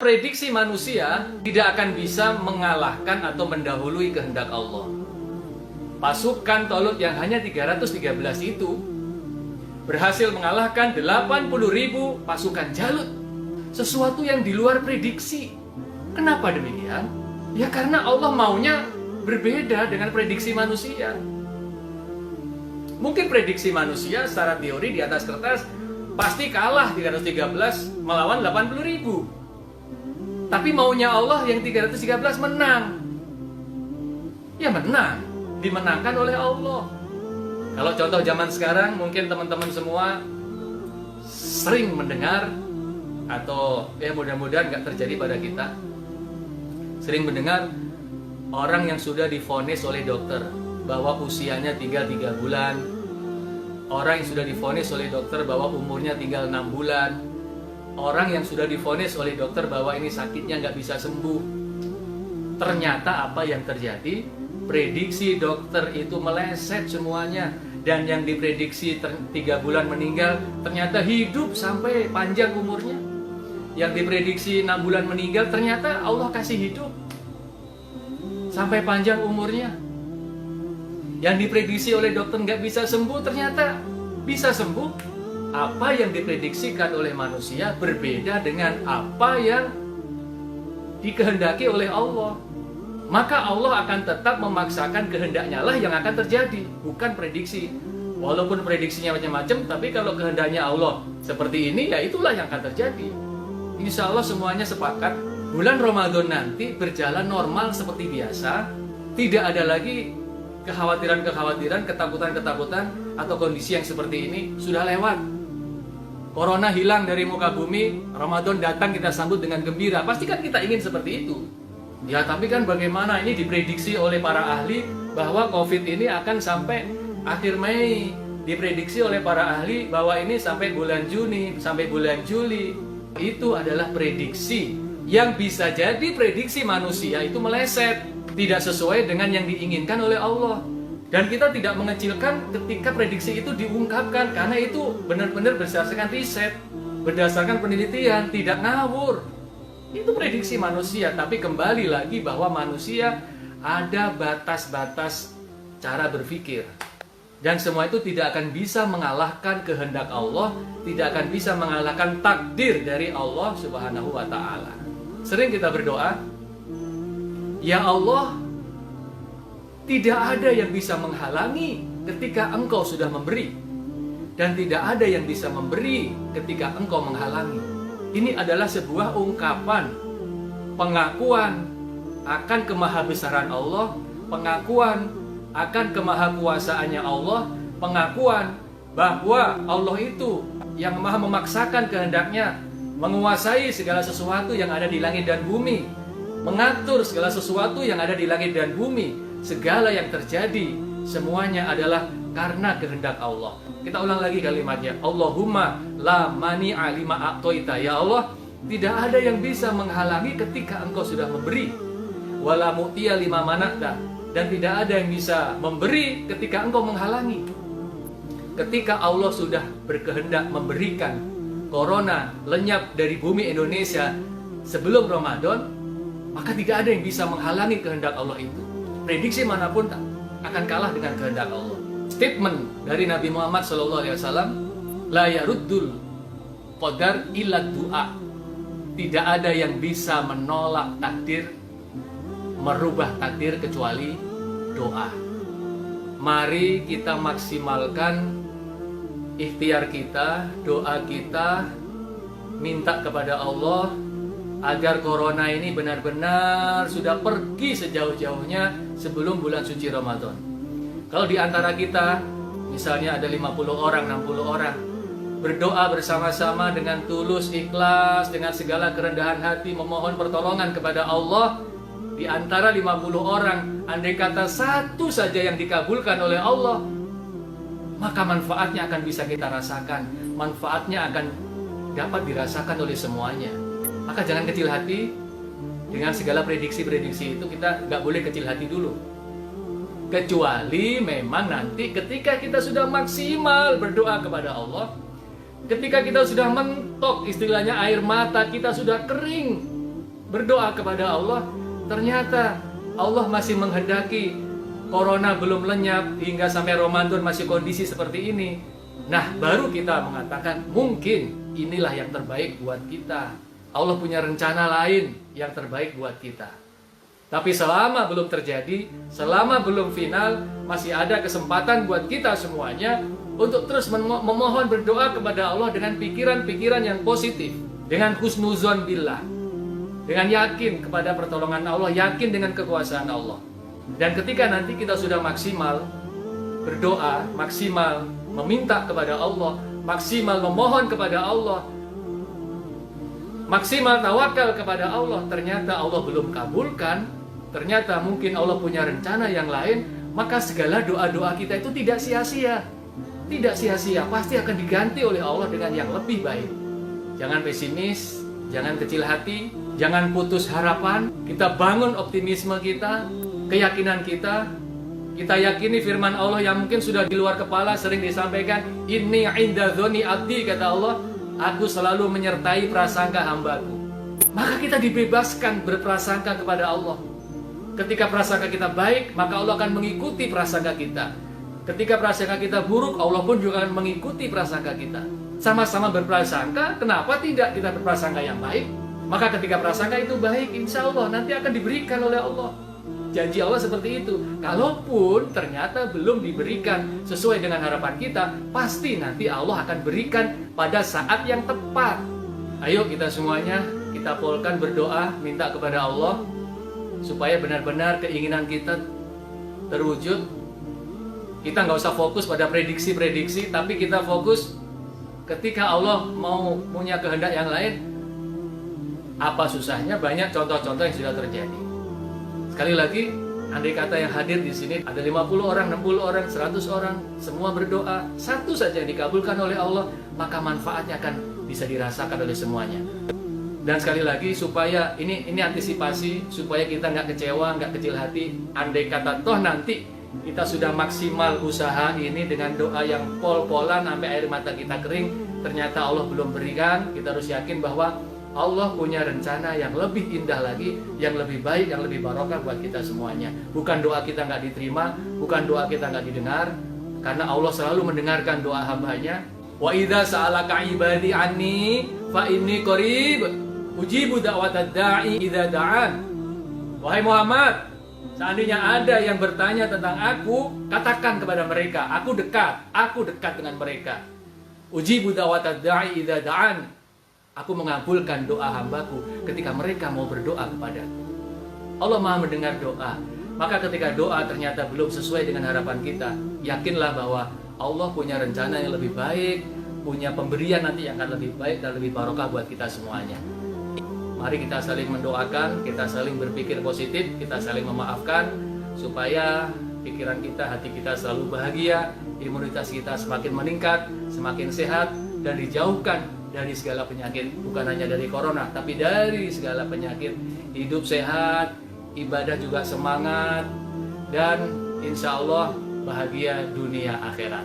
Prediksi manusia tidak akan bisa mengalahkan atau mendahului kehendak Allah. Pasukan Tolut yang hanya 313 itu berhasil mengalahkan 80.000 pasukan Jalut. Sesuatu yang di luar prediksi. Kenapa demikian? Ya karena Allah maunya berbeda dengan prediksi manusia. Mungkin prediksi manusia secara teori di atas kertas pasti kalah 313 melawan 80.000. Tapi maunya Allah yang 313 menang. Ya menang, dimenangkan oleh Allah. Kalau contoh zaman sekarang, mungkin teman-teman semua sering mendengar, atau ya mudah-mudahan nggak terjadi pada kita, sering mendengar orang yang sudah divonis oleh dokter bahwa usianya tinggal 3 bulan, orang yang sudah divonis oleh dokter bahwa umurnya tinggal 6 bulan, orang yang sudah divonis oleh dokter bahwa ini sakitnya nggak bisa sembuh. Ternyata apa yang terjadi? Prediksi dokter itu meleset semuanya. Dan yang diprediksi 3 bulan meninggal, ternyata hidup sampai panjang umurnya. Yang diprediksi 6 bulan meninggal, ternyata Allah kasih hidup sampai panjang umurnya. Yang diprediksi oleh dokter nggak bisa sembuh, ternyata bisa sembuh. Apa yang diprediksikan oleh manusia berbeda dengan apa yang dikehendaki oleh Allah. Maka Allah akan tetap memaksakan kehendaknya lah yang akan terjadi, bukan prediksi. Walaupun prediksinya macam-macam, tapi kalau kehendaknya Allah seperti ini, ya itulah yang akan terjadi. Insya Allah semuanya sepakat, bulan Ramadan nanti berjalan normal seperti biasa. Tidak ada lagi kekhawatiran-kekhawatiran, ketakutan-ketakutan, atau kondisi yang seperti ini sudah lewat. Corona hilang dari muka bumi, Ramadan datang kita sambut dengan gembira. Pasti kan kita ingin seperti itu. Ya tapi kan bagaimana, ini diprediksi oleh para ahli bahwa COVID ini akan sampai akhir Mei. Diprediksi oleh para ahli bahwa ini sampai bulan Juni, sampai bulan Juli. Itu adalah prediksi. Yang bisa jadi prediksi manusia itu meleset, tidak sesuai dengan yang diinginkan oleh Allah. Dan kita tidak mengecilkan ketika prediksi itu diungkapkan, karena itu benar-benar berdasarkan riset, berdasarkan penelitian, tidak ngawur. Itu prediksi manusia, tapi kembali lagi bahwa manusia ada batas-batas cara berpikir. Dan semua itu tidak akan bisa mengalahkan kehendak Allah, tidak akan bisa mengalahkan takdir dari Allah Subhanahu wa Ta'ala. Sering kita berdoa, ya Allah, tidak ada yang bisa menghalangi ketika Engkau sudah memberi, dan tidak ada yang bisa memberi ketika Engkau menghalangi. Ini adalah sebuah ungkapan pengakuan akan kemahabesaran Allah, pengakuan akan kemahakuasaannya Allah, pengakuan bahwa Allah itu yang maha memaksakan kehendaknya, menguasai segala sesuatu yang ada di langit dan bumi, mengatur segala sesuatu yang ada di langit dan bumi. Segala yang terjadi semuanya adalah karena kehendak Allah. Kita ulang lagi kalimatnya. Allahumma la mani'a lima a'toita. Ya Allah, tidak ada yang bisa menghalangi ketika Engkau sudah memberi. Wala mu'tiya lima mana'ta. Dan tidak ada yang bisa memberi ketika Engkau menghalangi. Ketika Allah sudah berkehendak memberikan corona lenyap dari bumi Indonesia sebelum Ramadan, maka tidak ada yang bisa menghalangi kehendak Allah itu. Prediksi manapun akan kalah dengan kehendak Allah. Statement dari Nabi Muhammad SAW, la yaruddul qadar illa du'a. Tidak ada yang bisa menolak takdir, merubah takdir kecuali doa. Mari kita maksimalkan ikhtiar kita, doa kita, minta kepada Allah agar corona ini benar-benar sudah pergi sejauh-jauhnya sebelum bulan suci Ramadan. Kalau di antara kita, misalnya ada 50 orang, 60 orang, berdoa bersama-sama dengan tulus, ikhlas, dengan segala kerendahan hati, memohon pertolongan kepada Allah, di antara 50 orang, andai kata satu saja yang dikabulkan oleh Allah, maka manfaatnya akan bisa kita rasakan. Manfaatnya akan dapat dirasakan oleh semuanya. Maka jangan kecil hati dengan segala prediksi-prediksi itu. Kita nggak boleh kecil hati dulu. Kecuali memang nanti ketika kita sudah maksimal berdoa kepada Allah, ketika kita sudah mentok, istilahnya air mata kita sudah kering, berdoa kepada Allah, ternyata Allah masih menghendaki corona belum lenyap hingga sampai Ramadan masih kondisi seperti ini. Nah, baru kita mengatakan mungkin inilah yang terbaik buat kita. Allah punya rencana lain yang terbaik buat kita. Tapi selama belum terjadi, selama belum final, masih ada kesempatan buat kita semuanya untuk terus memohon berdoa kepada Allah dengan pikiran-pikiran yang positif, dengan husnuzon billah, dengan yakin kepada pertolongan Allah, yakin dengan kekuasaan Allah. Dan ketika nanti kita sudah maksimal berdoa, maksimal meminta kepada Allah, maksimal memohon kepada Allah, maksimal tawakal kepada Allah, ternyata Allah belum kabulkan, ternyata mungkin Allah punya rencana yang lain, maka segala doa-doa kita itu tidak sia-sia. Tidak sia-sia, pasti akan diganti oleh Allah dengan yang lebih baik. Jangan pesimis, jangan kecil hati, jangan putus harapan. Kita bangun optimisme kita, keyakinan kita. Kita yakini firman Allah yang mungkin sudah di luar kepala sering disampaikan, inni inda dzoni abdi, kata Allah, aku selalu menyertai prasangka hambaku. Maka kita dibebaskan berprasangka kepada Allah. Ketika prasangka kita baik, maka Allah akan mengikuti prasangka kita. Ketika prasangka kita buruk, Allah pun juga akan mengikuti prasangka kita. Sama-sama berprasangka, kenapa tidak kita berprasangka yang baik? Maka ketika prasangka itu baik, insya Allah nanti akan diberikan oleh Allah. Janji Allah seperti itu. Kalaupun ternyata belum diberikan sesuai dengan harapan kita, pasti nanti Allah akan berikan pada saat yang tepat. Ayo kita semuanya, kita polkan berdoa, minta kepada Allah supaya benar-benar keinginan kita terwujud. Kita nggak usah fokus pada prediksi-prediksi, tapi kita fokus ketika Allah mau punya kehendak yang lain. Apa susahnya? Banyak contoh-contoh yang sudah terjadi. Sekali lagi, andai kata yang hadir di sini ada 50 orang, 60 orang, 100 orang, semua berdoa, satu saja yang dikabulkan oleh Allah, maka manfaatnya akan bisa dirasakan oleh semuanya. Dan sekali lagi, supaya ini antisipasi, supaya kita nggak kecewa, nggak kecil hati. Andai kata toh nanti kita sudah maksimal usaha ini dengan doa yang pol-polan sampai air mata kita kering, ternyata Allah belum berikan, kita harus yakin bahwa Allah punya rencana yang lebih indah lagi, yang lebih baik, yang lebih barokah buat kita semuanya. Bukan doa kita nggak diterima, bukan doa kita nggak didengar, karena Allah selalu mendengarkan doa hambanya. Wa idza sa'alaka ibadi anni fa inni qarib ujibu da'watad da'i idza da'an. Wahai Muhammad, seandainya ada yang bertanya tentang aku, katakan kepada mereka, aku dekat dengan mereka. Ujibu da'watad da'i idza da'an. Aku mengabulkan doa hambaku ketika mereka mau berdoa kepadaku. Allah Maha mendengar doa. Maka ketika doa ternyata belum sesuai dengan harapan kita, yakinlah bahwa Allah punya rencana yang lebih baik, punya pemberian nanti yang akan lebih baik dan lebih barokah buat kita semuanya. Mari kita saling mendoakan, kita saling berpikir positif, kita saling memaafkan, supaya pikiran kita, hati kita selalu bahagia, imunitas kita semakin meningkat, semakin sehat, dan dijauhkan dari segala penyakit, bukan hanya dari corona, tapi dari segala penyakit. Hidup sehat, ibadah juga semangat, dan insya Allah bahagia dunia akhirat.